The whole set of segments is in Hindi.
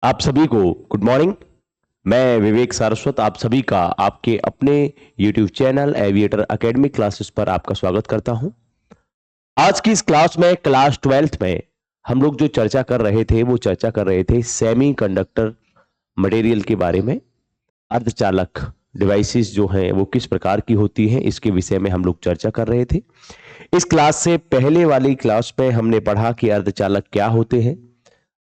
आप सभी को गुड मॉर्निंग। मैं विवेक सारस्वत आप सभी का आपके अपने YouTube channel aviator academy classes पर आपका स्वागत करता हूं। आज की इस क्लास में क्लास 12th में हम लोग जो चर्चा कर रहे थे वो चर्चा कर रहे थे सेमीकंडक्टर मटेरियल के बारे में। अर्धचालक डिवाइसेस जो हैं वो किस प्रकार की होती हैं इसके विषय में हम लोग चर्चा कर रहे थे। इस क्लास से पहले वाली क्लास में हमने पढ़ा कि अर्धचालक क्या होते हैं,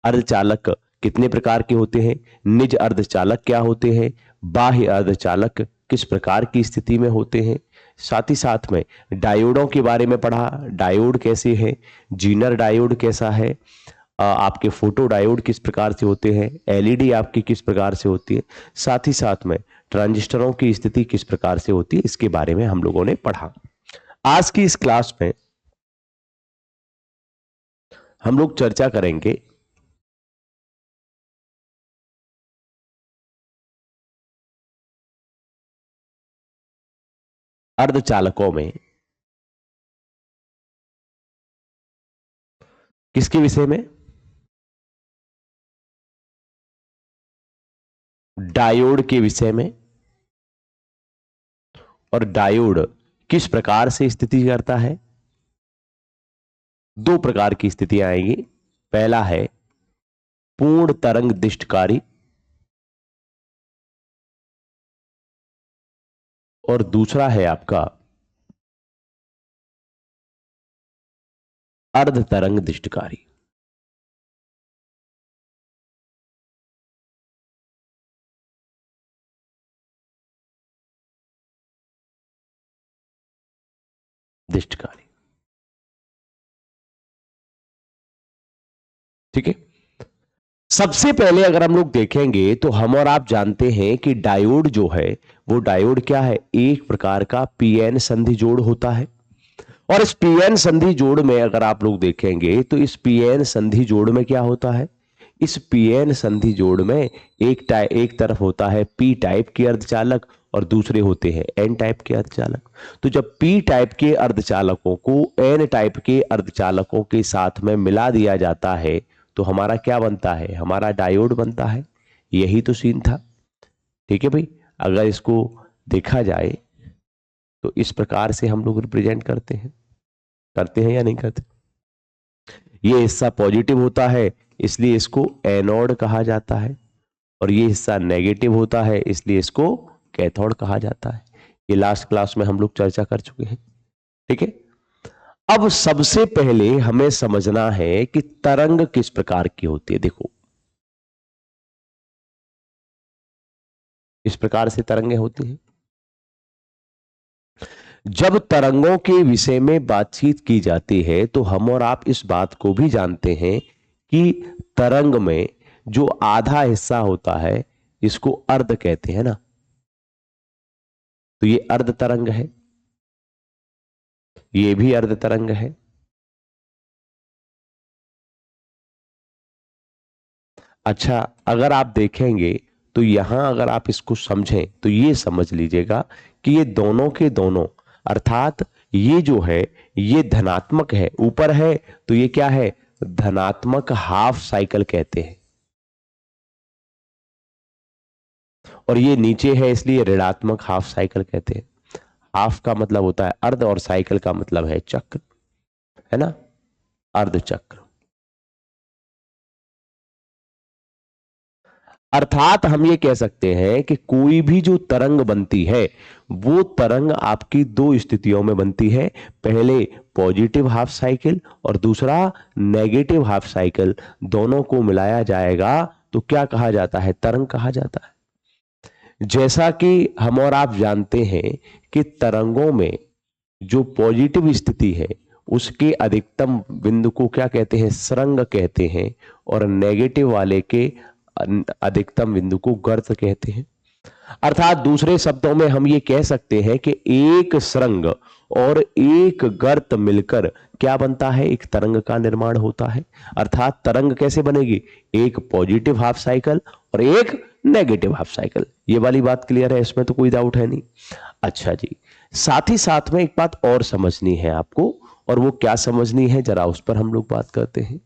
अर्धचालक कितने प्रकार के होते हैं, निज अर्धचालक क्या होते हैं, बाह्य अर्धचालक किस प्रकार की स्थिति में होते हैं। साथ ही साथ में डायोडों के बारे में पढ़ा, डायोड कैसे है, जीनर डायोड कैसा है, आपके फोटो डायोड किस प्रकार से होते हैं, एलईडी आपकी किस प्रकार से होती है, साथ ही साथ में ट्रांजिस्टरों की स्थिति किस प्रकार से होती है, इसके बारे में हम लोगों ने पढ़ा। आज की इस क्लास में हम लोग चर्चा करेंगे अर्धचालकों में किसके विषय में, डायोड के विषय में। और डायोड किस प्रकार से स्थिति करता है, दो प्रकार की स्थितियां आएंगी। पहला है पूर्ण तरंग दिष्टकारी और दूसरा है आपका अर्ध तरंग दिष्टकारी। दिष्टकारी, ठीक है। सबसे पहले अगर हम लोग देखेंगे तो हम और आप जानते हैं कि डायोड जो है वो डायोड क्या है, एक प्रकार का पीएन संधि जोड़ होता है। और इस पीएन संधि जोड़ में अगर आप लोग देखेंगे तो इस पीएन संधि जोड़ में क्या होता है, इस पीएन संधि जोड़ में एक तरफ होता है पी टाइप के अर्धचालक और दूसरे होते हैं एन टाइप के अर्धचालक। तो जब पी टाइप के अर्धचालकों को एन टाइप के अर्धचालकों के साथ में मिला दिया जाता है तो हमारा क्या बनता है, हमारा डायोड बनता है। यही तो सीन था, ठीक है भाई। अगर इसको देखा जाए तो इस प्रकार से हम लोग रिप्रेजेंट करते हैं या नहीं करते। ये हिस्सा पॉजिटिव होता है इसलिए इसको एनोड कहा जाता है और ये हिस्सा नेगेटिव होता है इसलिए इसको कैथोड कहा जाता है। ये लास्ट क्लास में हम लोग चर्चा कर चुके हैं, ठीक है। अब सबसे पहले हमें समझना है कि तरंग किस प्रकार की होती है। देखो इस प्रकार से तरंगें होती हैं। जब तरंगों के विषय में बातचीत की जाती है तो हम और आप इस बात को भी जानते हैं कि तरंग में जो आधा हिस्सा होता है इसको अर्ध कहते हैं ना, तो ये अर्ध तरंग है, ये भी अर्ध तरंग है। अच्छा, अगर आप देखेंगे तो यहां अगर आप इसको समझें तो ये समझ लीजिएगा कि ये दोनों के दोनों, अर्थात ये जो है ये धनात्मक है, ऊपर है तो ये क्या है, धनात्मक हाफ साइकिल कहते हैं, और ये नीचे है इसलिए ऋणात्मक हाफ साइकिल कहते हैं। हाफ का मतलब होता है अर्ध और साइकिल का मतलब है चक्र, है ना, अर्ध चक्र। अर्थात हम ये कह सकते हैं कि कोई भी जो तरंग बनती है वो तरंग आपकी दो स्थितियों में बनती है, पहले पॉजिटिव हाफ साइकिल और दूसरा नेगेटिव हाफ साइकिल, दोनों को मिलाया जाएगा तो क्या कहा जाता है, तरंग कहा जाता है। जैसा कि हम और आप जानते हैं कि तरंगों में जो पॉजिटिव स्थिति है उसके अधिकतम बिंदु को क्या कहते हैं, सरंग कहते हैं, और नेगेटिव वाले के अधिकतम बिंदु को गर्त कहते हैं। अर्थात दूसरे शब्दों में हम ये कह सकते हैं कि एक सरंग और एक गर्त मिलकर क्या बनता है, एक तरंग का निर्माण होता है। अर्थात तरंग कैसे बनेगी, एक पॉजिटिव हाफ साइकिल और एक नेगेटिव हाफ साइकिल। ये वाली बात क्लियर है, इसमें तो कोई डाउट है नहीं। अच्छा जी, साथ ही साथ में एक बात और समझनी है आपको, और वो क्या समझनी है जरा उस पर हम लोग बात करते हैं।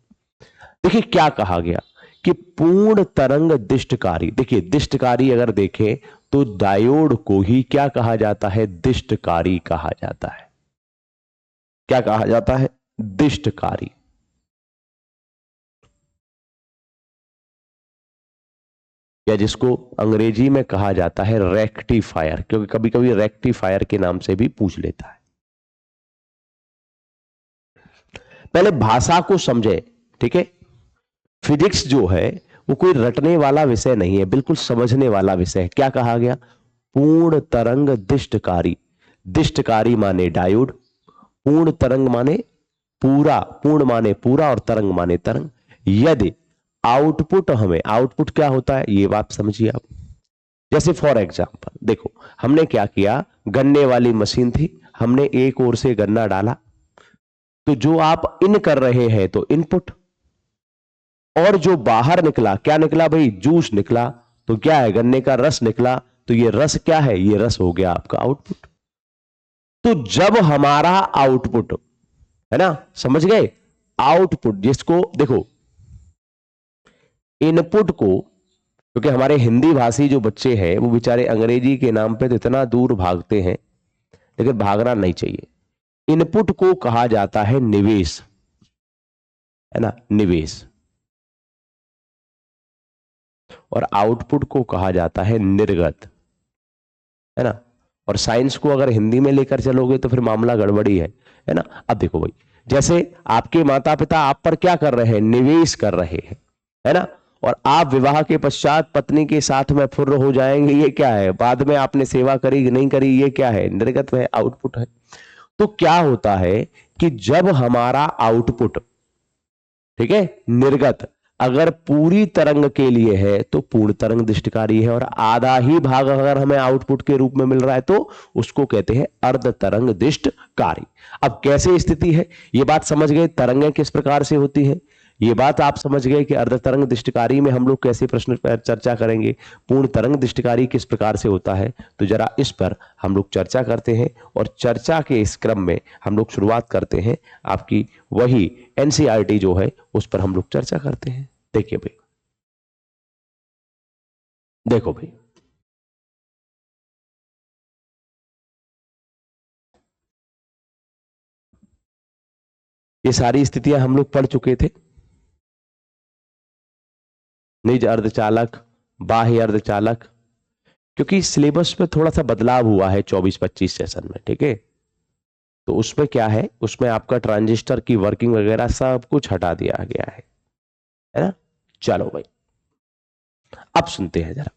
देखिए क्या कहा गया कि पूर्ण तरंग दिष्टकारी, देखिए दिष्टकारी अगर देखें तो डायोड को ही क्या कहा जाता है, दिष्टकारी कहा जाता है। क्या कहा जाता है, दिष्टकारी। या जिसको अंग्रेजी में कहा जाता है रेक्टिफायर, क्योंकि कभी कभी रेक्टिफायर के नाम से भी पूछ लेता है। पहले भाषा को समझे, ठीक है। फिजिक्स जो है वो कोई रटने वाला विषय नहीं है, बिल्कुल समझने वाला विषय है। क्या कहा गया, पूर्ण तरंग दिष्टकारी। दिष्टकारी माने डायोड, पूर्ण तरंग माने पूरा, पूर्ण माने पूरा और तरंग माने तरंग। यदि आउटपुट, हमें आउटपुट क्या होता है ये बात समझिए आप। जैसे फॉर एग्जांपल देखो, हमने क्या किया, गन्ने वाली मशीन थी, हमने एक ओर से गन्ना डाला, तो जो आप इन कर रहे हैं तो इनपुट, और जो बाहर निकला क्या निकला भाई, जूस निकला, तो क्या है, गन्ने का रस निकला, तो ये रस क्या है, ये रस हो गया आपका आउटपुट। तो जब हमारा आउटपुट है ना, समझ गए, आउटपुट जिसको देखो, इनपुट को, क्योंकि हमारे हिंदी भाषी जो बच्चे हैं वो बेचारे अंग्रेजी के नाम पे तो इतना दूर भागते हैं, लेकिन भागना नहीं चाहिए। इनपुट को कहा जाता है निवेश, है ना, निवेश, और आउटपुट को कहा जाता है निर्गत, है ना। और साइंस को अगर हिंदी में लेकर चलोगे तो फिर मामला गड़बड़ी है ना। अब देखो भाई, जैसे आपके माता पिता आप पर क्या कर रहे हैं, निवेश कर रहे हैं, है ना। और आप विवाह के पश्चात पत्नी के साथ में फुर्र हो जाएंगे, ये क्या है, बाद में आपने सेवा करी कि नहीं करी, ये क्या है, निर्गत है, आउटपुट है। तो क्या होता है कि जब हमारा आउटपुट, ठीक है, निर्गत अगर पूरी तरंग के लिए है तो पूर्ण तरंग दृष्टिकारी है, और आधा ही भाग अगर हमें आउटपुट के रूप में मिल रहा है तो उसको कहते हैं अर्ध तरंग दृष्टकारी। अब कैसे स्थिति है, ये बात समझ गए, तरंगें किस प्रकार से होती है, ये बात आप समझ गए कि अर्ध तरंग दृष्टिकारी में हम लोग कैसे प्रश्न पर चर्चा करेंगे, पूर्ण तरंग दृष्टिकारी किस प्रकार से होता है, तो जरा इस पर हम लोग चर्चा करते हैं। और चर्चा के इस क्रम में हम लोग शुरुआत करते हैं आपकी वही एनसीईआरटी जो है उस पर हम लोग चर्चा करते हैं। देखिए भाई, देखो भाई, ये सारी स्थितियां हम लोग पढ़ चुके थे, निज अर्धचालक, बाह्य अर्धचालक, क्योंकि सिलेबस में थोड़ा सा बदलाव हुआ है 24-25 सेशन में, ठीक है। तो उसमें क्या है, उसमें आपका ट्रांजिस्टर की वर्किंग वगैरह सब कुछ हटा दिया गया है ना। चलो भाई, अब सुनते हैं जरा,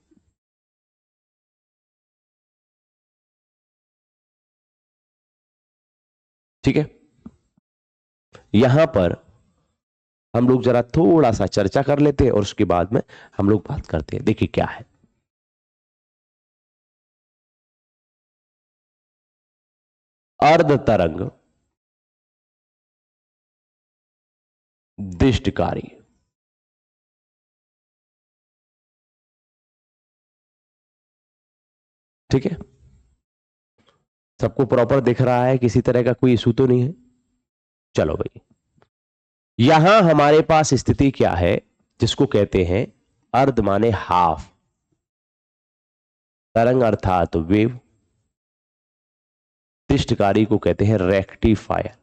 ठीक है। यहां पर हम लोग जरा थोड़ा सा चर्चा कर लेते हैं और उसके बाद में हम लोग बात करते हैं। देखिए क्या है, अर्ध तरंग दृष्टिकारी, ठीक है। सबको प्रॉपर दिख रहा है, किसी तरह का कोई इशू तो नहीं है। चलो भाई, यहां हमारे पास स्थिति क्या है, जिसको कहते हैं अर्ध माने हाफ, तरंग अर्थात वेव, दृष्टिकारी को कहते हैं रेक्टिफायर।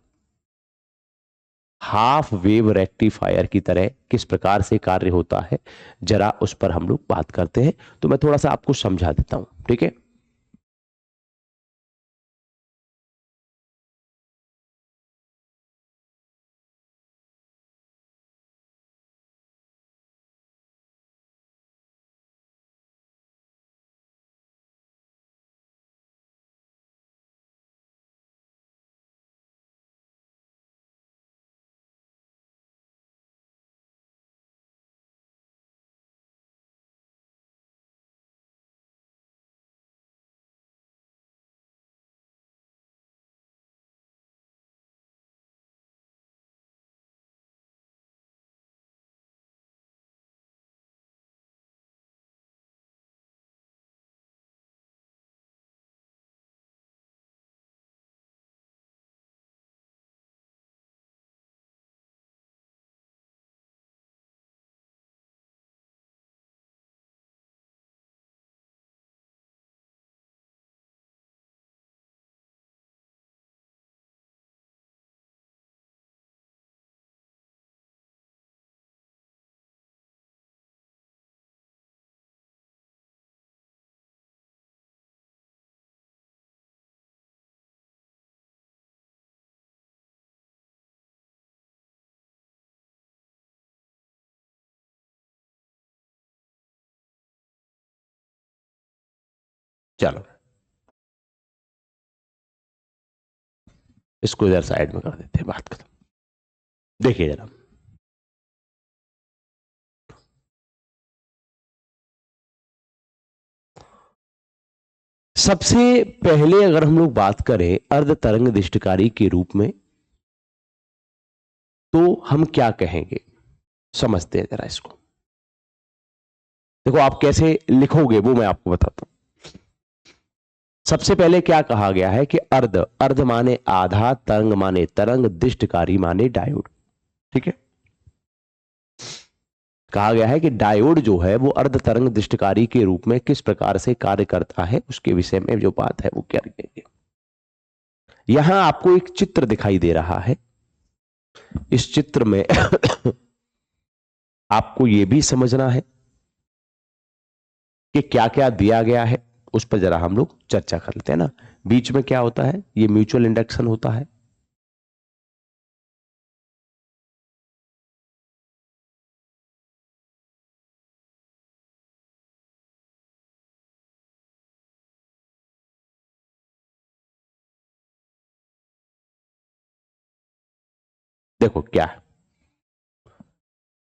हाफ वेव रेक्टिफायर की तरह किस प्रकार से कार्य होता है, जरा उस पर हम लोग बात करते हैं। तो मैं थोड़ा सा आपको समझा देता हूं, ठीक है। चलो इसको इधर साइड में कर देते हैं, बात खत्म। देखिए जरा, सबसे पहले अगर हम लोग बात करें अर्ध तरंग दिष्टकारी के रूप में, तो हम क्या कहेंगे, समझते हैं जरा इसको। देखो आप कैसे लिखोगे वो मैं आपको बताता हूं। सबसे पहले क्या कहा गया है कि अर्ध, अर्ध माने आधा, तरंग माने तरंग, दिष्टकारी माने डायोड। ठीक है, कहा गया है कि डायोड जो है वो अर्ध तरंग दिष्टकारी के रूप में किस प्रकार से कार्य करता है, उसके विषय में जो बात है वो क्या करेंगे। यहां आपको एक चित्र दिखाई दे रहा है, इस चित्र में आपको यह भी समझना है कि क्या क्या दिया गया है, उस पर जरा हम लोग चर्चा कर लेते हैं ना। बीच में क्या होता है, ये म्यूचुअल इंडक्शन होता है। देखो क्या है,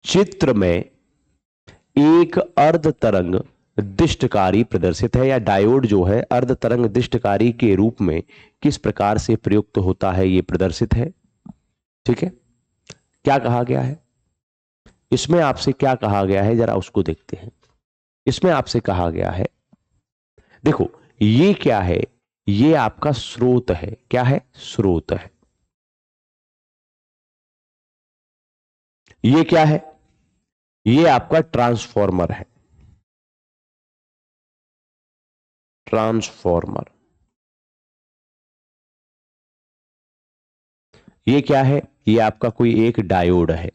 चित्र में एक अर्ध तरंग दिष्टकारी प्रदर्शित है, या डायोड जो है अर्ध तरंग दिष्टकारी के रूप में किस प्रकार से प्रयुक्त होता है यह प्रदर्शित है। ठीक है, क्या कहा गया है इसमें, आपसे क्या कहा गया है जरा उसको देखते हैं। इसमें आपसे कहा गया है, देखो ये क्या है, ये आपका स्रोत है। क्या है, स्रोत है। ये क्या है, ये आपका ट्रांसफॉर्मर है, ट्रांसफॉर्मर। ये क्या है, ये आपका कोई एक डायोड है।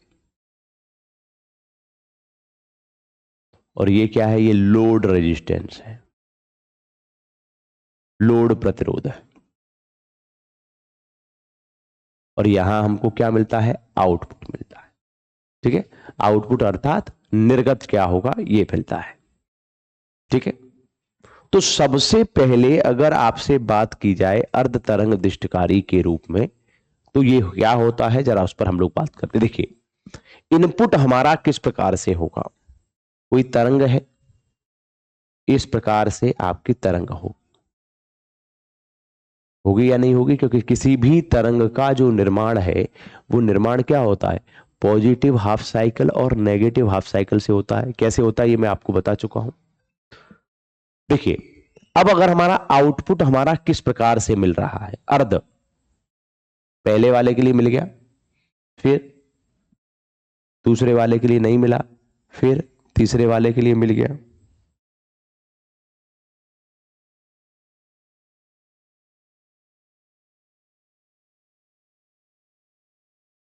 और ये क्या है, ये लोड रेजिस्टेंस है, लोड प्रतिरोध है। और यहां हमको क्या मिलता है, आउटपुट मिलता है। ठीक है, आउटपुट अर्थात निर्गत क्या होगा, ये मिलता है। ठीक है, तो सबसे पहले अगर आपसे बात की जाए अर्ध तरंग दिष्टकारी के रूप में, तो ये क्या होता है जरा उस पर हम लोग बात करते हैं। देखिए, इनपुट हमारा किस प्रकार से होगा, कोई तरंग है, इस प्रकार से आपकी तरंग होगी या नहीं होगी, क्योंकि किसी भी तरंग का जो निर्माण है वो निर्माण क्या होता है, पॉजिटिव हाफ साइकिल और नेगेटिव हाफ साइकिल से होता है। कैसे होता है ये मैं आपको बता चुका हूं। देखिए, अब अगर हमारा आउटपुट हमारा किस प्रकार से मिल रहा है, अर्ध, पहले वाले के लिए मिल गया, फिर दूसरे वाले के लिए नहीं मिला, फिर तीसरे वाले के लिए मिल गया,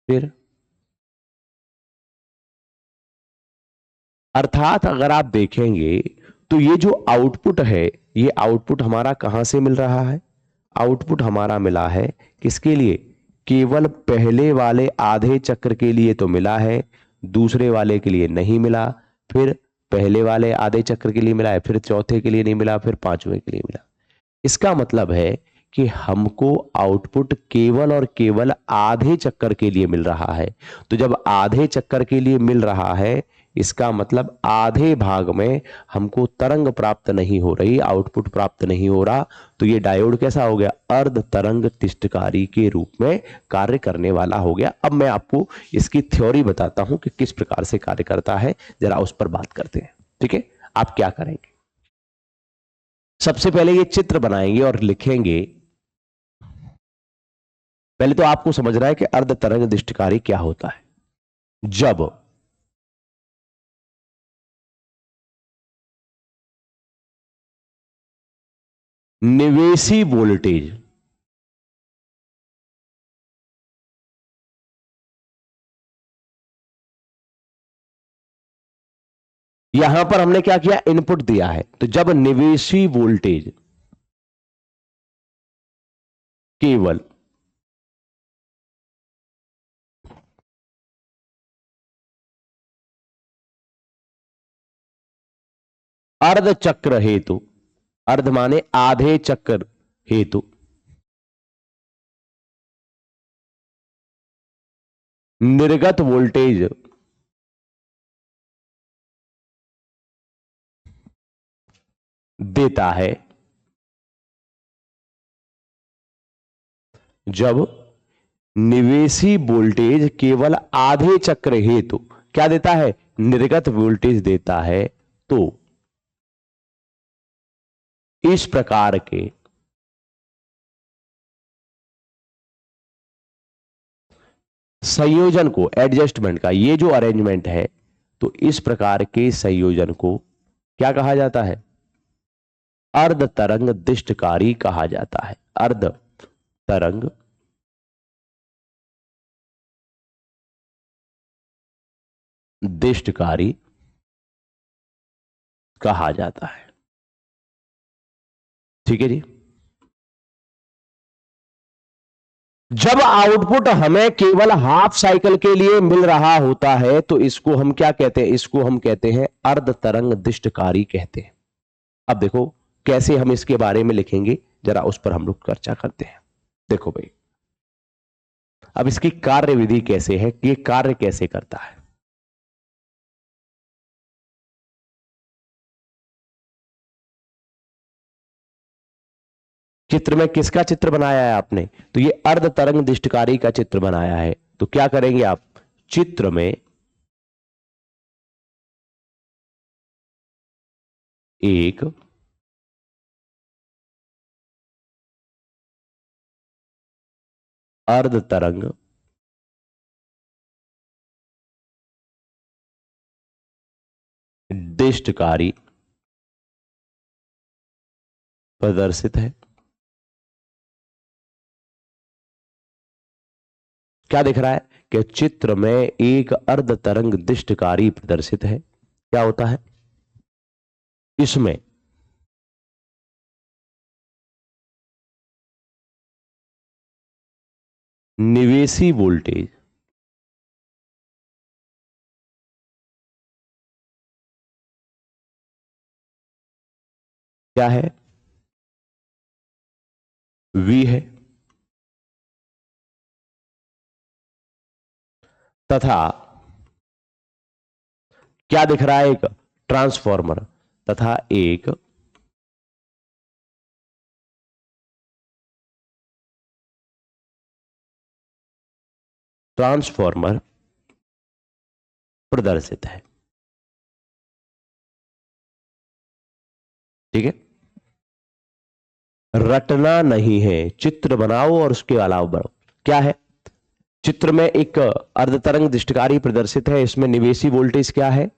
फिर, अर्थात अगर आप देखेंगे तो ये जो आउटपुट है, ये आउटपुट हमारा कहां से मिल रहा है, आउटपुट हमारा मिला है किसके लिए, केवल पहले वाले आधे चक्र के लिए तो मिला है, दूसरे वाले के लिए नहीं मिला, फिर पहले वाले आधे चक्र के लिए मिला है, फिर चौथे के लिए नहीं मिला, फिर पांचवें के लिए मिला। इसका मतलब है कि हमको आउटपुट केवल और केवल आधे चक्कर के लिए मिल रहा है। तो जब आधे चक्कर के लिए मिल रहा है, इसका मतलब आधे भाग में हमको तरंग प्राप्त नहीं हो रही, आउटपुट प्राप्त नहीं हो रहा। तो ये डायोड कैसा हो गया, अर्ध तरंग तिष्ठकारी के रूप में कार्य करने वाला हो गया। अब मैं आपको इसकी थ्योरी बताता हूं कि किस प्रकार से कार्य करता है, जरा उस पर बात करते हैं। ठीक है, आप क्या करेंगे, सबसे पहले ये चित्र बनाएंगे और लिखेंगे। पहले तो आपको समझना है कि अर्ध तरंग दिष्टकारी क्या होता है। जब निवेशी वोल्टेज, यहां पर हमने क्या किया, इनपुट दिया है, तो जब निवेशी वोल्टेज केवल अर्ध चक्र हेतु अर्ध माने आधे चक्र हेतु निर्गत वोल्टेज देता है जब निवेशी वोल्टेज केवल आधे चक्र हेतु क्या देता है, निर्गत वोल्टेज देता है। तो इस प्रकार के संयोजन को, एडजस्टमेंट का ये जो अरेंजमेंट है, तो इस प्रकार के संयोजन को क्या कहा जाता है, अर्ध तरंग दिष्टकारी कहा जाता है। अर्ध तरंग दिष्टकारी कहा जाता है। ठीक है जी। जब आउटपुट हमें केवल हाफ साइकिल के लिए मिल रहा होता है तो इसको हम क्या कहते हैं, इसको हम कहते हैं अर्ध तरंग दिष्टकारी कहते हैं। अब देखो कैसे हम इसके बारे में लिखेंगे, जरा उस पर हम लोग चर्चा करते हैं। देखो भाई, अब इसकी कार्य विधि कैसे है, कि कार्य कैसे करता है। चित्र में किसका चित्र बनाया है आपने, तो ये अर्ध तरंग दिष्टकारी का चित्र बनाया है। तो क्या करेंगे आप, चित्र में एक अर्ध तरंग दिष्टकारी प्रदर्शित है। क्या दिख रहा है कि चित्र में एक अर्ध तरंग दिष्टकारी प्रदर्शित है। क्या होता है इसमें, निवेशी वोल्टेज क्या है, V है, तथा क्या दिख रहा है, एक ट्रांसफॉर्मर तथा एक ट्रांसफॉर्मर प्रदर्शित है। ठीक है, रटना नहीं है, चित्र बनाओ और उसके अलावा बढ़ो। क्या है, चित्र में एक अर्धतरंग दिष्टकारी प्रदर्शित है, इसमें निवेशी वोल्टेज क्या है,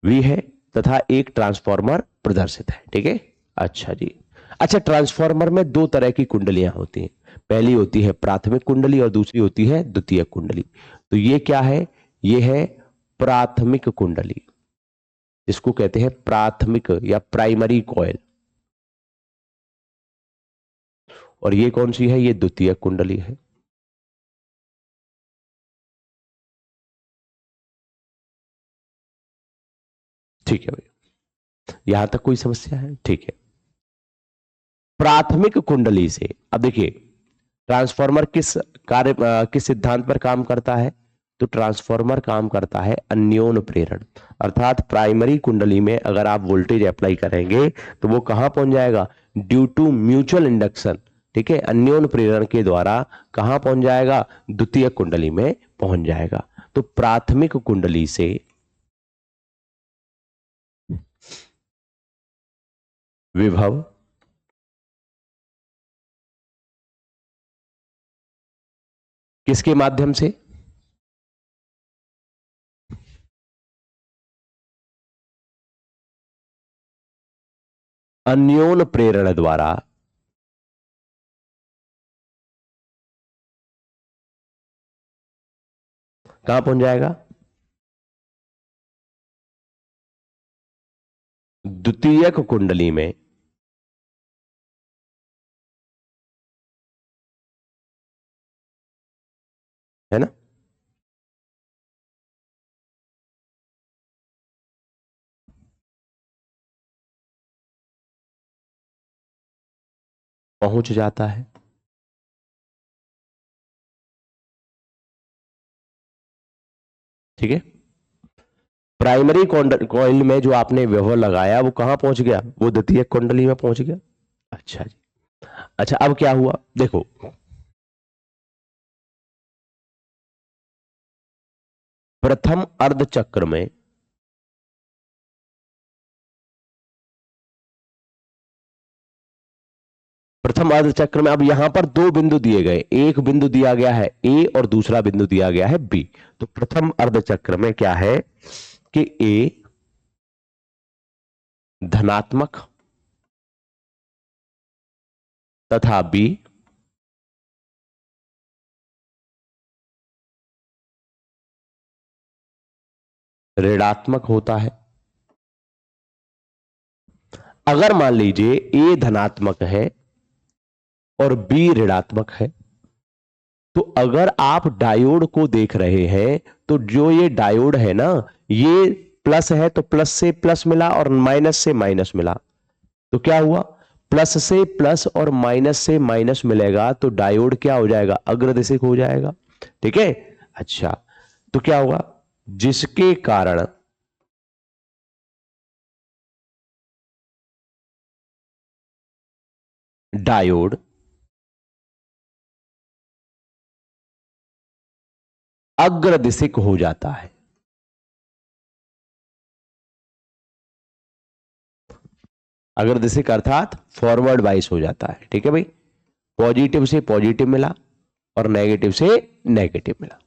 V है, तथा एक ट्रांसफॉर्मर प्रदर्शित है। ठीक है, अच्छा जी। अच्छा, ट्रांसफॉर्मर में दो तरह की कुंडलियां होती हैं, पहली होती है प्राथमिक कुंडली और दूसरी होती है द्वितीयक कुंडली। तो ये क्या है, ये है प्राथमिक कुंडली, इसको कहते हैं प्राथमिक या प्राइमरी कॉइल। और ये कौन सी है, ये द्वितीयक कुंडली है। ठीक है भाई, यहां तक कोई समस्या है, ठीक है। प्राथमिक कुंडली से अब देखिए, ट्रांसफॉर्मर किस कार्य किस सिद्धांत पर काम करता है, तो ट्रांसफॉर्मर काम करता है अन्योन प्रेरण। अर्थात प्राइमरी कुंडली में अगर आप वोल्टेज अप्लाई करेंगे तो वो कहां पहुंच जाएगा, ड्यू टू म्यूचुअल इंडक्शन, ठीक है, अन्योन प्रेरण के द्वारा कहां पहुंच जाएगा, द्वितीय कुंडली में पहुंच जाएगा। तो प्राथमिक कुंडली से विभव किसके माध्यम से, अन्योन प्रेरण द्वारा कहां पहुंच जाएगा, द्वितीयक कुंडली में। है ना, पहुंच जाता है। ठीक है, प्राइमरी कॉइल में जो आपने विभव लगाया वो कहां पहुंच गया, वो द्वितीयक कुंडली में पहुंच गया। अच्छा जी। अच्छा, अब क्या हुआ देखो, प्रथम अर्ध चक्र में प्रथम अर्ध चक्र में अब यहां पर दो बिंदु दिए गए, एक बिंदु दिया गया है ए और दूसरा बिंदु दिया गया है बी। तो प्रथम अर्ध चक्र में क्या है कि ए धनात्मक तथा बी ऋणात्मक होता है। अगर मान लीजिए ए धनात्मक है और बी ऋणात्मक है, तो अगर आप डायोड को देख रहे हैं तो जो ये डायोड है ना, ये प्लस है तो प्लस से प्लस मिला और माइनस से माइनस मिला, तो क्या हुआ, प्लस से प्लस और माइनस से माइनस मिलेगा तो डायोड क्या हो जाएगा, अग्रदिशिक हो जाएगा। ठीक है। अच्छा, तो क्या होगा, जिसके कारण डायोड अग्रदिशिक हो जाता है। अग्रदिशिक अर्थात फॉरवर्ड वाइस हो जाता है। ठीक है भाई, पॉजिटिव से पॉजिटिव मिला और नेगेटिव से नेगेटिव मिला।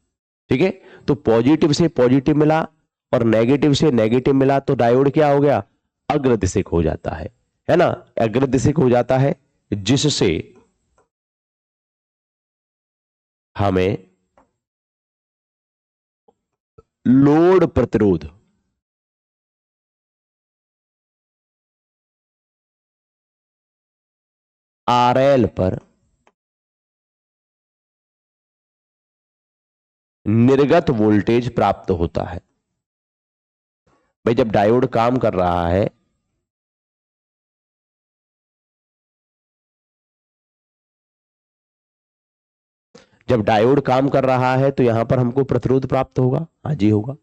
ठीक है, तो पॉजिटिव से पॉजिटिव मिला और नेगेटिव से नेगेटिव मिला तो डायोड क्या हो गया, अग्रदिशिक हो जाता है ना, अग्रदिशिक हो जाता है, जिससे हमें लोड प्रतिरोध आरएल पर निर्गत वोल्टेज प्राप्त होता है। भाई जब डायोड काम कर रहा है, जब डायोड काम कर रहा है तो यहां पर हमको प्रतिरोध प्राप्त होगा, हाँ जी होगा।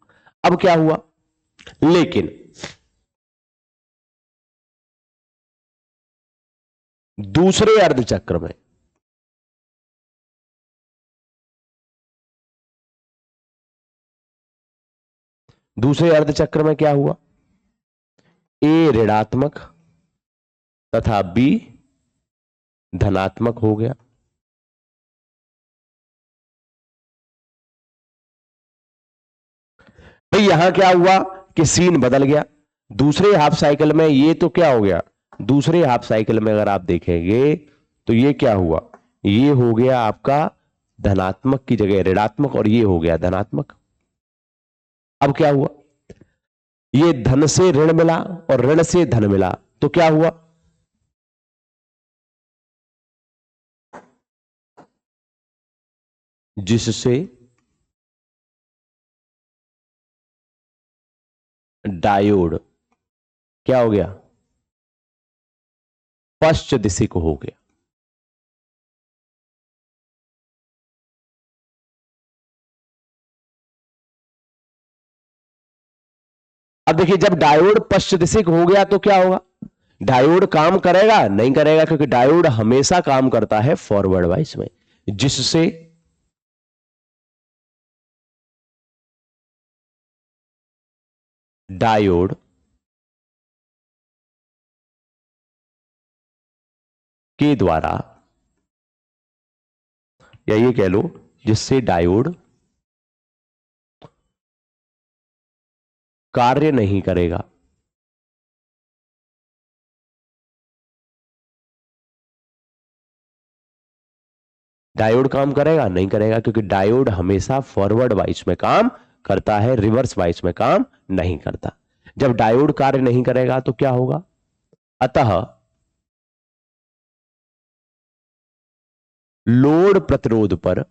अब क्या हुआ, लेकिन दूसरे अर्धचक्र में दूसरे अर्धचक्र में क्या हुआ, ए ऋणात्मक तथा बी धनात्मक हो गया। भाई यहां क्या हुआ कि सीन बदल गया, दूसरे हाफ साइकिल में ये तो क्या हो गया, दूसरे हाफ साइकिल में अगर आप देखेंगे तो ये क्या हुआ, ये हो गया आपका धनात्मक की जगह ऋणात्मक और ये हो गया धनात्मक। अब क्या हुआ, ये धन से ऋण मिला और ऋण से धन मिला तो क्या हुआ, जिससे डायोड क्या हो गया, पश्च दिशिक हो गया। अब देखिए जब डायोड पश्च दिशिक हो गया तो क्या होगा, डायोड काम करेगा नहीं करेगा, क्योंकि डायोड हमेशा काम करता है फॉरवर्ड वाइस में, जिससे डायोड के द्वारा, या ये कह लो जिससे डायोड कार्य नहीं करेगा। डायोड काम करेगा नहीं करेगा, क्योंकि डायोड हमेशा फॉरवर्ड वाइस में काम करता है, रिवर्स वाइस में काम नहीं करता। जब डायोड कार्य नहीं करेगा तो क्या होगा, अतः लोड प्रतिरोध पर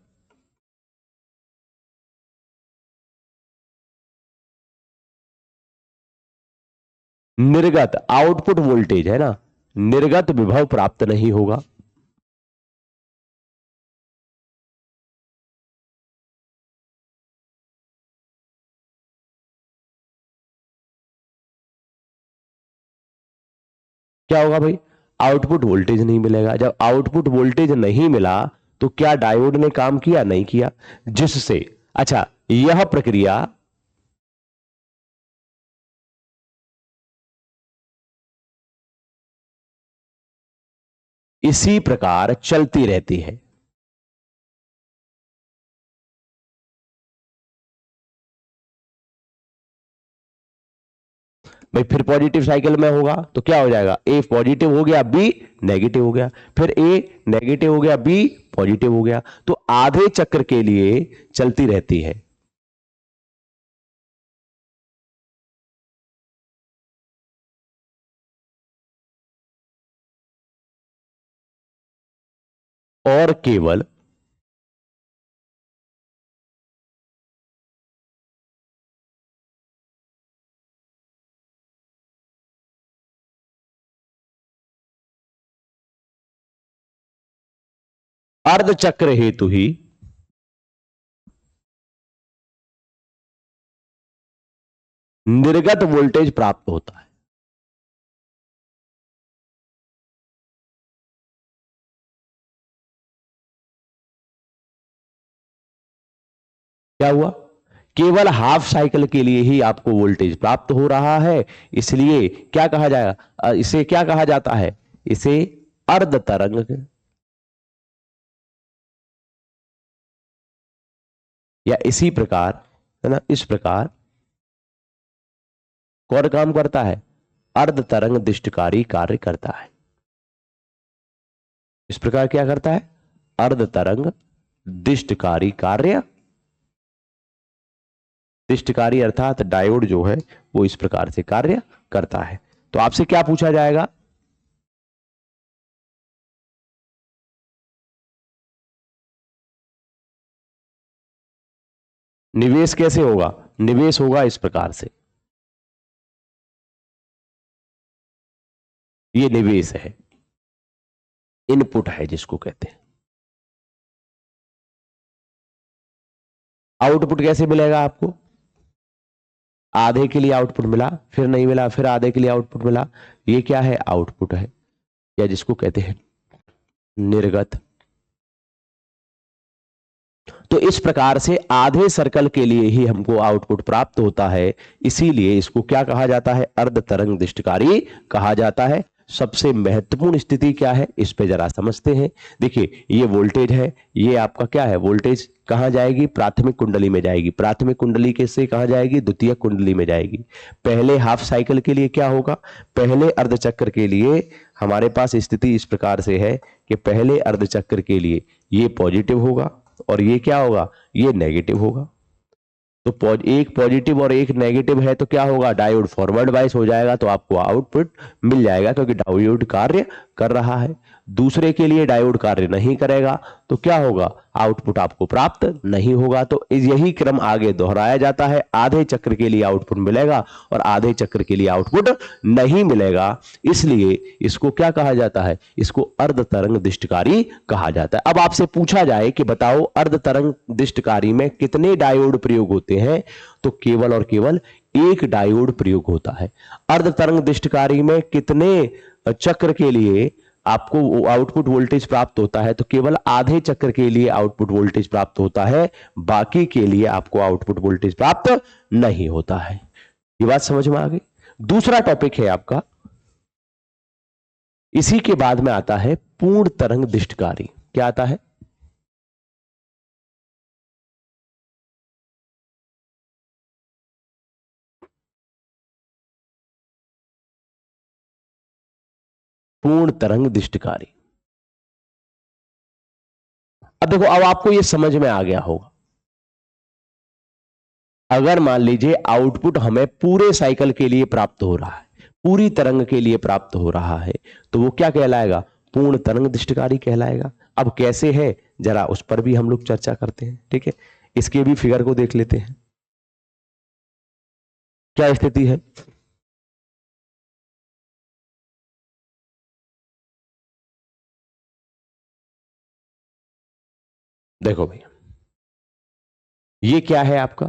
निर्गत आउटपुट वोल्टेज है ना, निर्गत विभव प्राप्त नहीं होगा। क्या होगा भाई, आउटपुट वोल्टेज नहीं मिलेगा। जब आउटपुट वोल्टेज नहीं मिला तो क्या डायोड ने काम किया? नहीं किया, जिससे अच्छा यह प्रक्रिया इसी प्रकार चलती रहती है। भाई फिर पॉजिटिव साइकिल में होगा तो क्या हो जाएगा, ए पॉजिटिव हो गया, बी नेगेटिव हो गया, फिर ए नेगेटिव हो गया, बी पॉजिटिव हो गया, तो आधे चक्र के लिए चलती रहती है। और केवल अर्ध चक्र हेतु ही निर्गत वोल्टेज प्राप्त होता है। क्या हुआ, केवल हाफ साइकिल के लिए ही आपको वोल्टेज प्राप्त हो रहा है, इसलिए क्या कहा जाएगा, इसे क्या कहा जाता है, इसे अर्ध तरंग, या इसी प्रकार, है ना, इस प्रकार कौन काम करता है, अर्ध तरंग दिष्टकारी कार्य करता है। इस प्रकार क्या करता है, अर्ध तरंग दिष्टकारी कार्य, दिष्टकारी अर्थात डायोड जो है वो इस प्रकार से कार्य करता है। तो आपसे क्या पूछा जाएगा, निवेश कैसे होगा, निवेश होगा इस प्रकार से, ये निवेश है, इनपुट है जिसको कहते हैं। आउटपुट कैसे मिलेगा आपको, आधे के लिए आउटपुट मिला, फिर नहीं मिला, फिर आधे के लिए आउटपुट मिला, ये क्या है, आउटपुट है, या जिसको कहते हैं निर्गत। तो इस प्रकार से आधे सर्कल के लिए ही हमको आउटपुट प्राप्त होता है, इसीलिए इसको क्या कहा जाता है, अर्ध तरंग दिष्टकारी कहा जाता है। सबसे महत्वपूर्ण स्थिति क्या है, इस पे जरा समझते हैं। देखिए ये वोल्टेज है, ये आपका क्या है, वोल्टेज कहां जाएगी, प्राथमिक कुंडली में जाएगी, प्राथमिक कुंडली के से कहां जाएगी, द्वितीय कुंडली में जाएगी। पहले हाफ साइकिल के लिए क्या होगा, पहले अर्धचक्र के लिए हमारे पास स्थिति इस प्रकार से है कि पहले अर्धचक्र के लिए ये पॉजिटिव होगा और ये क्या होगा, ये नेगेटिव होगा। तो एक पॉजिटिव और एक नेगेटिव है तो क्या होगा, डायोड फॉरवर्ड बाइस हो जाएगा, तो आपको आउटपुट मिल जाएगा क्योंकि डायोड कार्य कर रहा है। दूसरे के लिए डायोड कार्य नहीं करेगा तो क्या होगा, आउटपुट आपको प्राप्त नहीं होगा। तो यही क्रम आगे दोहराया जाता है, आधे चक्र के लिए आउटपुट मिलेगा और आधे चक्र के लिए आउटपुट नहीं मिलेगा, इसलिए इसको क्या कहा जाता है, इसको अर्ध तरंग दिष्टकारी कहा जाता है। अब आपसे पूछा जाए कि बताओ अर्ध तरंग दिष्टकारी में कितने डायोड प्रयोग होते हैं, तो केवल और केवल एक डायोड प्रयोग होता है। अर्ध तरंग दिष्टकारी में कितने चक्र के लिए आपको आउटपुट वोल्टेज प्राप्त होता है, तो केवल आधे चक्र के लिए आउटपुट वोल्टेज प्राप्त होता है, बाकी के लिए आपको आउटपुट वोल्टेज प्राप्त नहीं होता है। ये बात समझ में आ गई। दूसरा टॉपिक है आपका, इसी के बाद में आता है पूर्ण तरंग दिष्टकारी। क्या आता है, पूर्ण तरंग दिष्टकारी। अब देखो, अब आपको यह समझ में आ गया होगा, अगर मान लीजिए आउटपुट हमें पूरे साइकिल के लिए प्राप्त हो रहा है, पूरी तरंग के लिए प्राप्त हो रहा है, तो वो क्या कहलाएगा, पूर्ण तरंग दिष्टकारी कहलाएगा। अब कैसे है जरा उस पर भी हम लोग चर्चा करते हैं, ठीक है। इसके भी फिगर को देख लेते हैं, क्या स्थिति है। देखो भाई, ये क्या है आपका,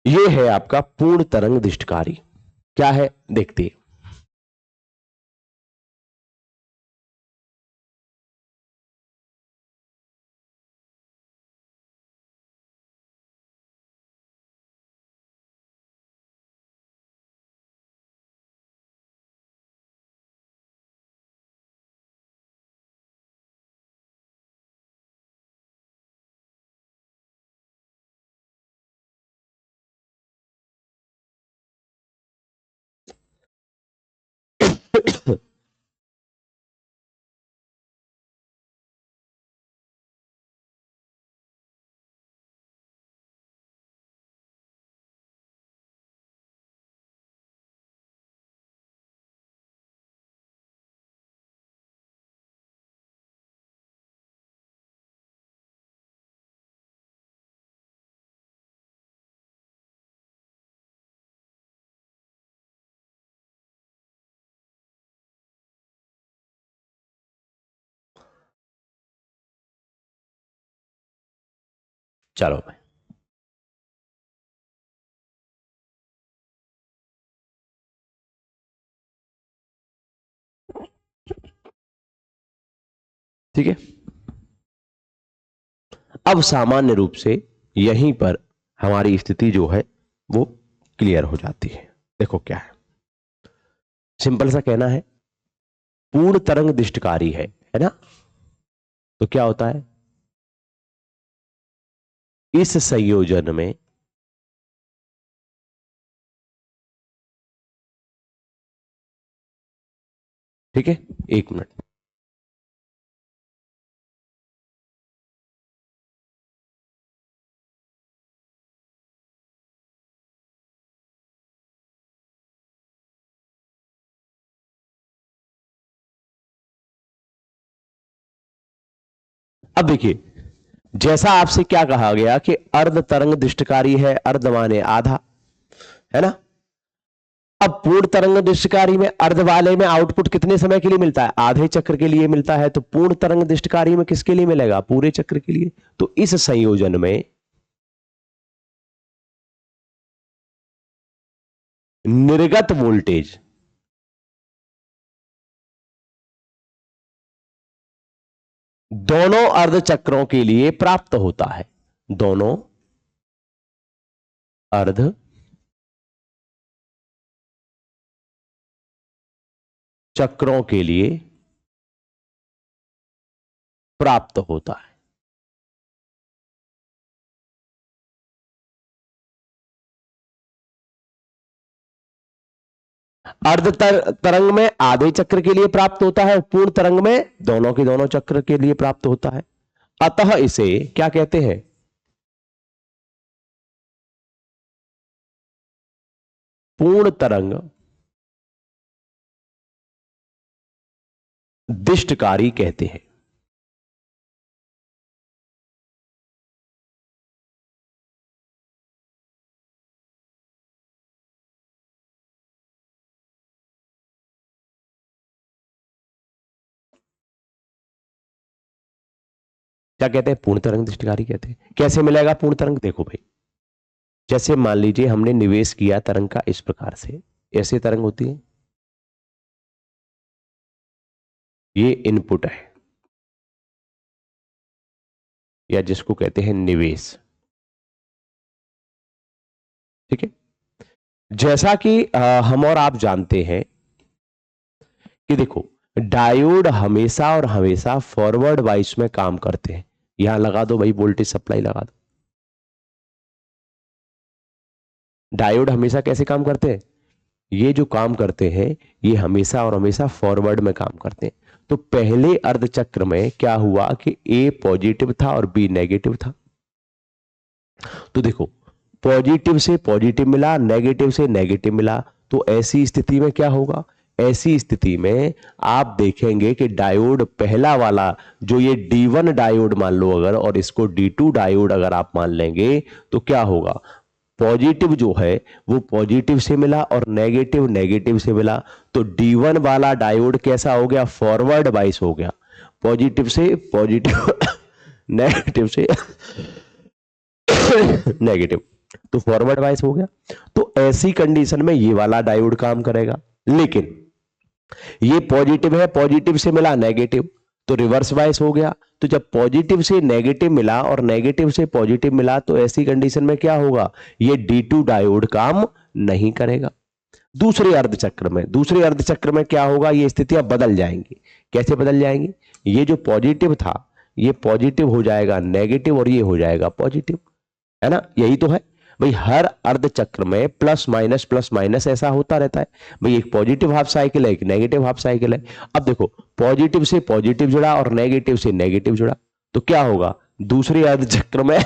ये है आपका पूर्ण तरंग दिष्टकारी। क्या है देखते हैं, चलो भाई, ठीक है। अब सामान्य रूप से यहीं पर हमारी स्थिति जो है वो क्लियर हो जाती है। देखो क्या है, सिंपल सा कहना है, पूर्ण तरंग दिष्टकारी है ना। तो क्या होता है, इस संयोजन में ठीक है, एक मिनट, अब देखिए, जैसा आपसे क्या कहा गया कि अर्ध तरंग दृष्टकारी है, अर्ध माने आधा, है ना। अब पूर्ण तरंग दृष्टकारी में अर्ध वाले में आउटपुट कितने समय के लिए मिलता है, आधे चक्र के लिए मिलता है। तो पूर्ण तरंग दृष्टकारी में किसके लिए मिलेगा, पूरे चक्र के लिए। तो इस संयोजन में निर्गत वोल्टेज दोनों अर्ध चक्रों के लिए प्राप्त होता है, दोनों अर्ध चक्रों के लिए प्राप्त होता है। अर्ध तरंग में आधे चक्र के लिए प्राप्त होता है, पूर्ण तरंग में दोनों के दोनों चक्र के लिए प्राप्त होता है। अतः इसे क्या कहते हैं, पूर्ण तरंग दिष्टकारी कहते हैं। क्या कहते हैं, पूर्ण तरंग दृष्टिकारी कहते हैं। कैसे मिलेगा पूर्ण तरंग, देखो भाई, जैसे मान लीजिए हमने निवेश किया तरंग का इस प्रकार से, ऐसे तरंग होती है, ये इनपुट है या जिसको कहते हैं निवेश, ठीक है। जैसा कि हम और आप जानते हैं कि देखो, डायोड हमेशा और हमेशा फॉरवर्ड वाइस में काम करते हैं। यहां लगा दो भाई, वोल्टेज सप्लाई लगा दो। डायोड हमेशा कैसे काम करते हैं, ये जो काम करते हैं ये हमेशा और हमेशा फॉरवर्ड में काम करते हैं। तो पहले अर्धचक्र में क्या हुआ कि ए पॉजिटिव था और बी नेगेटिव था। तो देखो, पॉजिटिव से पॉजिटिव मिला, नेगेटिव से नेगेटिव मिला। तो ऐसी स्थिति में क्या होगा, ऐसी स्थिति में आप देखेंगे कि डायोड पहला वाला जो ये D1 डायोड मान लो अगर, और इसको D2 डायोड अगर आप मान लेंगे, तो क्या होगा, पॉजिटिव जो है वो पॉजिटिव से मिला और नेगेटिव नेगेटिव से मिला। तो D1 वाला डायोड कैसा हो गया, फॉरवर्ड वाइस हो गया, पॉजिटिव से पॉजिटिव नेगेटिव से नेगेटिव, तो फॉरवर्ड वाइस हो गया। तो ऐसी कंडीशन में ये वाला डायोड काम करेगा। लेकिन ये पॉजिटिव है, पॉजिटिव से मिला नेगेटिव, तो रिवर्स वाइस हो गया। तो जब पॉजिटिव से नेगेटिव मिला और नेगेटिव से पॉजिटिव मिला, तो ऐसी कंडीशन में क्या होगा, ये D2 डायोड काम नहीं करेगा। दूसरे अर्धचक्र में क्या होगा, ये स्थितियां बदल जाएंगी। कैसे बदल जाएंगी, ये जो पॉजिटिव था ये पॉजिटिव हो जाएगा नेगेटिव और ये हो जाएगा पॉजिटिव, है ना, यही तो है। भाई हर अर्ध चक्र में प्लस माइनस ऐसा होता रहता है। भाई एक पॉजिटिव हाफ साइकिल है, एक नेगेटिव हाफ साइकिल है। अब देखो पॉजिटिव से पॉजिटिव जुड़ा और नेगेटिव से नेगेटिव जुड़ा, तो क्या होगा, दूसरे अर्ध चक्र में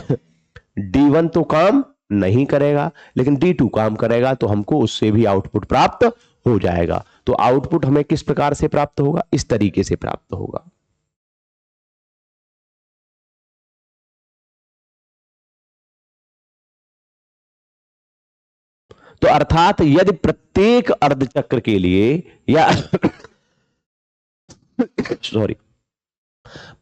D1 तो काम नहीं करेगा लेकिन D2 काम करेगा, तो हमको उससे भी आउटपुट प्राप्त हो जाएगा। तो आउटपुट हमें किस प्रकार से प्राप्त होगा, इस तरीके से प्राप्त होगा। तो अर्थात यदि प्रत्येक अर्धचक्र के लिए या सॉरी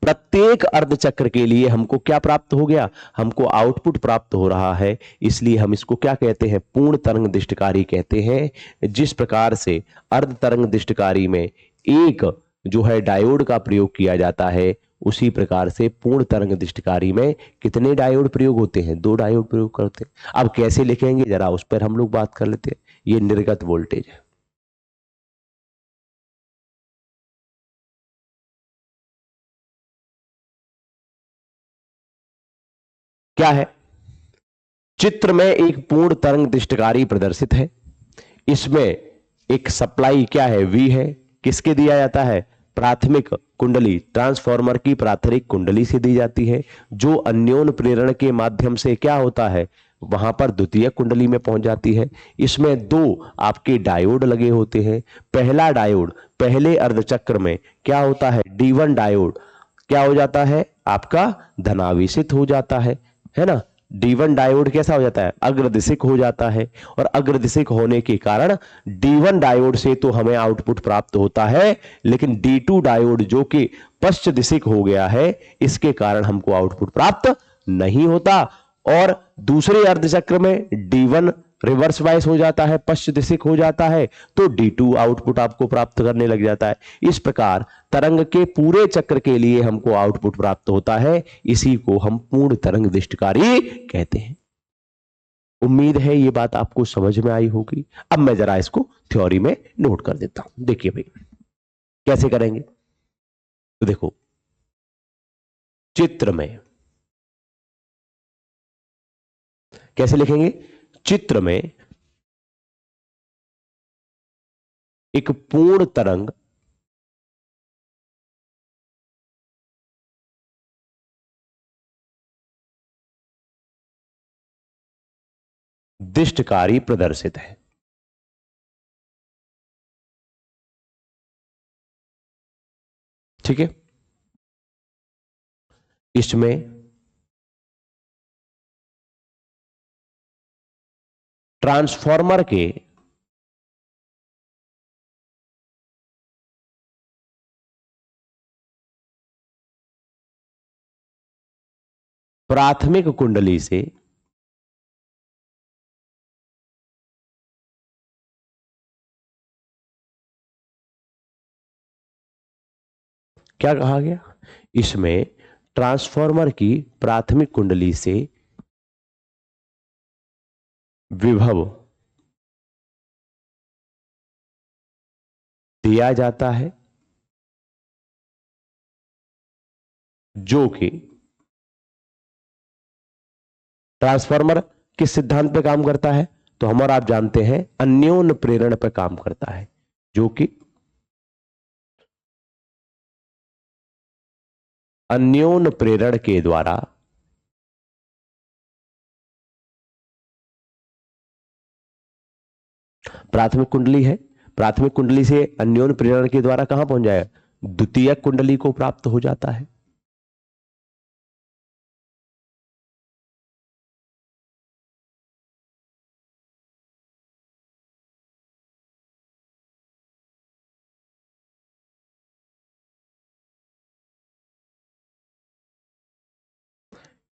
प्रत्येक अर्धचक्र के लिए हमको क्या प्राप्त हो गया, हमको आउटपुट प्राप्त हो रहा है, इसलिए हम इसको क्या कहते हैं, पूर्ण तरंग दिष्टकारी कहते हैं। जिस प्रकार से अर्ध तरंग दिष्टकारी में एक जो है डायोड का प्रयोग किया जाता है, उसी प्रकार से पूर्ण तरंग दिष्टकारी में कितने डायोड प्रयोग होते हैं, 2 डायोड प्रयोग करते हैं। अब कैसे लिखेंगे जरा उस पर हम लोग बात कर लेते हैं। ये निर्गत वोल्टेज है, क्या है, चित्र में एक पूर्ण तरंग दिष्टकारी प्रदर्शित है। इसमें एक सप्लाई क्या है, V है, किसके दिया जाता है, प्राथमिक कुंडली ट्रांसफार्मर की प्राथमिक कुंडली से दी जाती है, जो अन्योन प्रेरण के माध्यम से क्या होता है, वहां पर द्वितीय कुंडली में पहुंच जाती है। इसमें 2 आपके डायोड लगे होते हैं। पहला डायोड पहले अर्धचक्र में क्या होता है, D1 डायोड क्या हो जाता है, आपका धनावेशित हो जाता है ना। D1 डायोड कैसा हो जाता है, अग्रदिशिक हो जाता है, और अग्रदिशिक होने के कारण D1 डायोड से तो हमें आउटपुट प्राप्त होता है, लेकिन D2 डायोड जो कि पश्च दिशिक हो गया है, इसके कारण हमको आउटपुट प्राप्त नहीं होता। और दूसरे अर्धचक्र में D1 रिवर्स वाइस हो जाता है, पश्च दिशिक हो जाता है, तो D2 आउटपुट आपको प्राप्त करने लग जाता है। इस प्रकार तरंग के पूरे चक्र के लिए हमको आउटपुट प्राप्त होता है, इसी को हम पूर्ण तरंग दिष्टकारी कहते हैं। उम्मीद है ये बात आपको समझ में आई होगी। अब मैं जरा इसको थ्योरी में नोट कर देता हूं। देखिए भाई कैसे करेंगे, तो देखो चित्र में कैसे लिखेंगे, चित्र में एक पूर्ण तरंग दिष्टकारी प्रदर्शित है। ठीक है, इसमें ट्रांसफार्मर के प्राथमिक कुंडली से क्या कहा गया, इसमें ट्रांसफार्मर की प्राथमिक कुंडली से विभव दिया जाता है, जो कि ट्रांसफार्मर किस सिद्धांत पे काम करता है, तो हम और आप जानते हैं अन्योन प्रेरण पे काम करता है, जो कि अन्योन प्रेरण के द्वारा प्राथमिक कुंडली है, प्राथमिक कुंडली से अन्योन प्रेरण के द्वारा कहां पहुंच जाएगा, द्वितीय कुंडली को प्राप्त हो जाता है।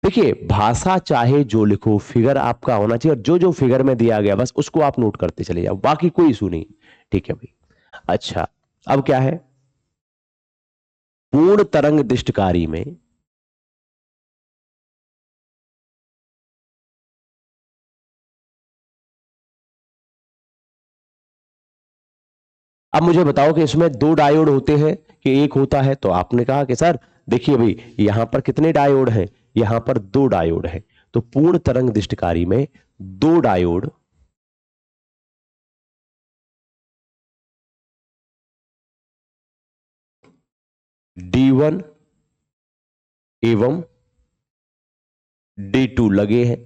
देखिए भाषा चाहे जो लिखो, फिगर आपका होना चाहिए, और जो जो फिगर में दिया गया बस उसको आप नोट करते चले जाओ, बाकी कोई इशू नहीं। ठीक है भाई, अच्छा अब क्या है, पूर्ण तरंग दिष्टकारी में अब मुझे बताओ कि इसमें 2 डायोड होते हैं कि एक होता है, तो आपने कहा कि सर देखिए भाई यहां पर कितने डायोड हैं, यहां पर 2 डायोड हैं, तो पूर्ण तरंग दिष्टकारी में दो डायोड D1 एवं D2 लगे हैं।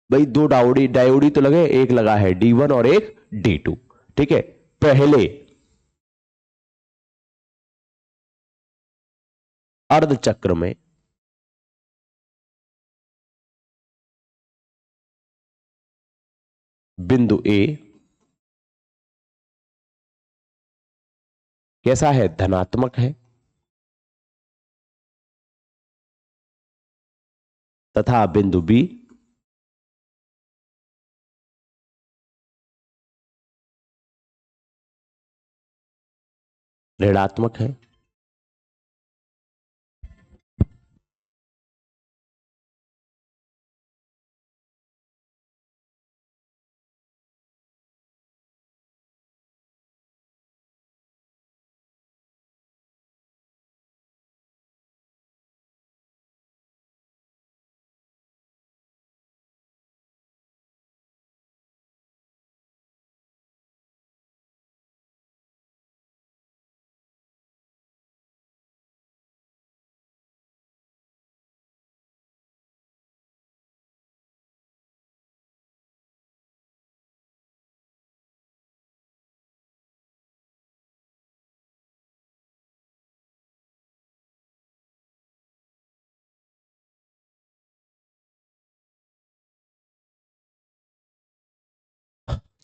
भाई दो डायोडी तो लगे, एक लगा है D1 और एक D2। ठीक है, पहले अर्ध चक्र में बिंदु A कैसा है, धनात्मक है, तथा बिंदु B ऋणात्मक है।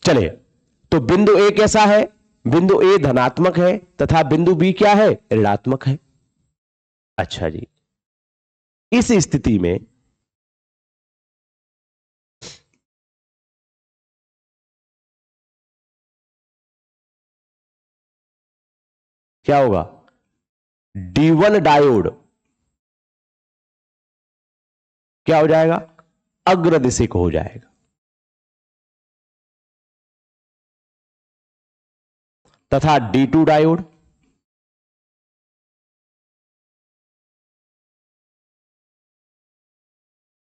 चलिए, तो बिंदु ए कैसा है, बिंदु ए धनात्मक है तथा बिंदु बी क्या है, ऋणात्मक है। अच्छा जी, इस स्थिति में क्या होगा, D1 डायोड क्या हो जाएगा, अग्रदिशिक हो जाएगा, तथा D2 डायोड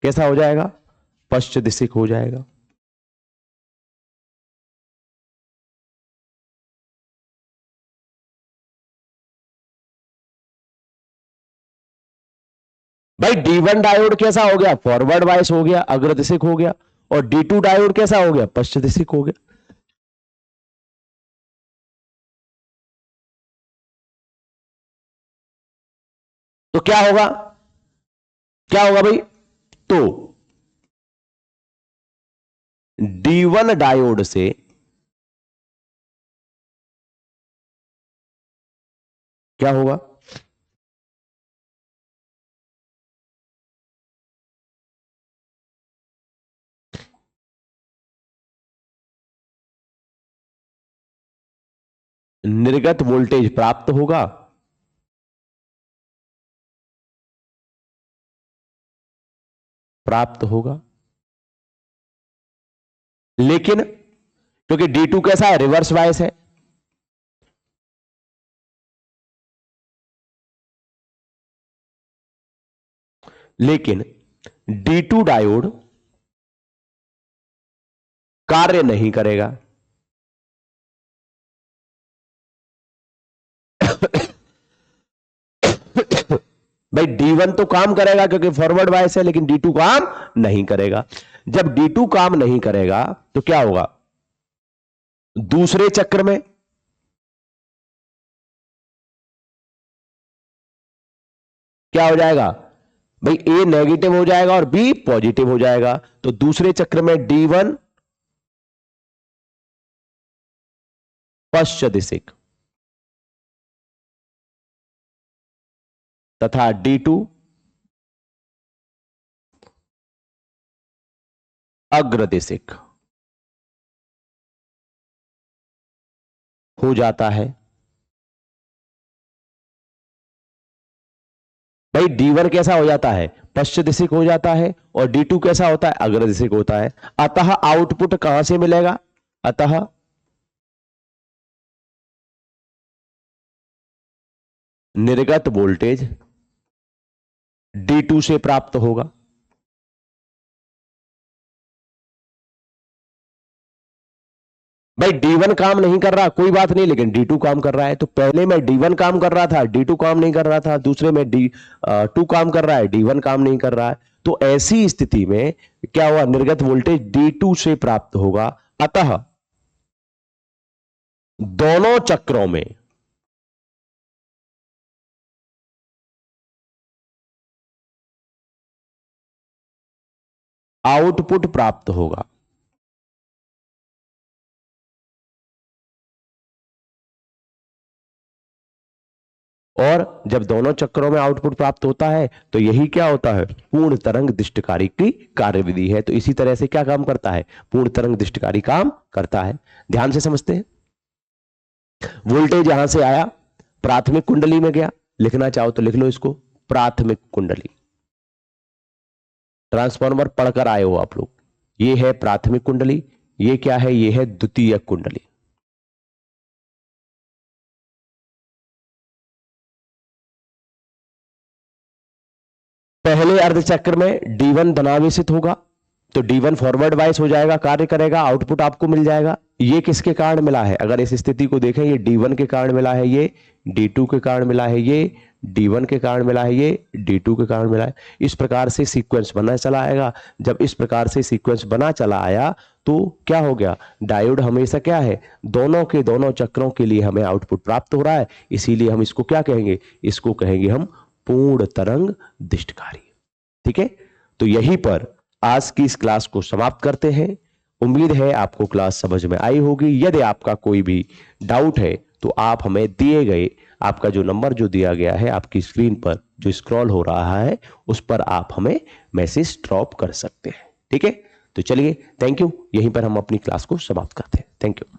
कैसा हो जाएगा, पश्च दिशिक हो जाएगा। भाई D1 डायोड कैसा हो गया, फॉरवर्ड वाइस हो गया, अग्रदिशिक हो गया, और D2 डायोड कैसा हो गया, पश्च दिशिक हो गया। तो क्या होगा, क्या होगा भाई, तो D1 डायोड से क्या होगा, निर्गत वोल्टेज प्राप्त होगा, प्राप्त होगा। लेकिन क्योंकि D2 कैसा है, रिवर्स बायस है, लेकिन D2 डायोड कार्य नहीं करेगा। भाई D1 तो काम करेगा क्योंकि फॉरवर्ड बायस है, लेकिन D2 काम नहीं करेगा। जब D2 काम नहीं करेगा तो क्या होगा, दूसरे चक्र में क्या हो जाएगा, भाई A नेगेटिव हो जाएगा और B पॉजिटिव हो जाएगा। तो दूसरे चक्र में D1 पश्च दिशिक तथा D2 अग्रदिशिक हो जाता है। भाई D1 कैसा हो जाता है, पश्च दिशिक हो जाता है, और D2 कैसा होता है, अग्रदिशिक होता है। अतः आउटपुट कहां से मिलेगा, अतः निर्गत वोल्टेज D2 से प्राप्त होगा। भाई D1 काम नहीं कर रहा कोई बात नहीं, लेकिन D2 काम कर रहा है। तो पहले में D1 काम कर रहा था, D2 काम नहीं कर रहा था, दूसरे में D2 काम कर रहा है, D1 काम नहीं कर रहा है। तो ऐसी स्थिति में क्या हुआ, निर्गत वोल्टेज D2 से प्राप्त होगा। अतः दोनों चक्रों में आउटपुट प्राप्त होगा। और जब दोनों चक्रों में आउटपुट प्राप्त होता है तो यही क्या होता है, पूर्ण तरंग दृष्टिकारी की कार्यविधि है। तो इसी तरह से क्या काम करता है, पूर्ण तरंग दृष्टिकारी काम करता है। ध्यान से समझते हैं। वोल्टेज यहां से आया, प्राथमिक कुंडली में गया, लिखना चाहो तो लिख लो इसको, प्राथमिक कुंडली। ट्रांसफार्मर पढ़कर आए हो आप लोग। ये है प्राथमिक कुंडली, ये क्या है, ये है द्वितीय कुंडली। पहले अर्धचक्र में D1 धनावेशित होगा, तो D1 फॉरवर्ड वाइस हो जाएगा, कार्य करेगा, आउटपुट आपको मिल जाएगा। ये किसके कारण मिला है, अगर इस स्थिति को देखें, ये D1 के कारण मिला है, ये D2 के कारण मिला है, ये D1 के कारण मिला है, ये D2 के कारण मिला है। इस प्रकार से सीक्वेंस बना चला आएगा। जब इस प्रकार से सीक्वेंस बना चला आया तो क्या हो गया, डायोड हमेशा क्या है, दोनों के दोनों चक्रों के लिए हमें आउटपुट प्राप्त हो रहा है। इसीलिए हम इसको क्या कहेंगे, इसको कहेंगे हम पूर्ण तरंग दृष्टिकारी। ठीक है, तो यहीं पर आज की इस क्लास को समाप्त करते हैं। उम्मीद है आपको क्लास समझ में आई होगी। यदि आपका कोई भी डाउट है तो आप हमें दिए गए, आपका जो नंबर जो दिया गया है आपकी स्क्रीन पर जो स्क्रॉल हो रहा है उस पर आप हमें मैसेज ड्रॉप कर सकते हैं। ठीक है, तो चलिए, थैंक यू। यहीं पर हम अपनी क्लास को समाप्त करते हैं। Thank you.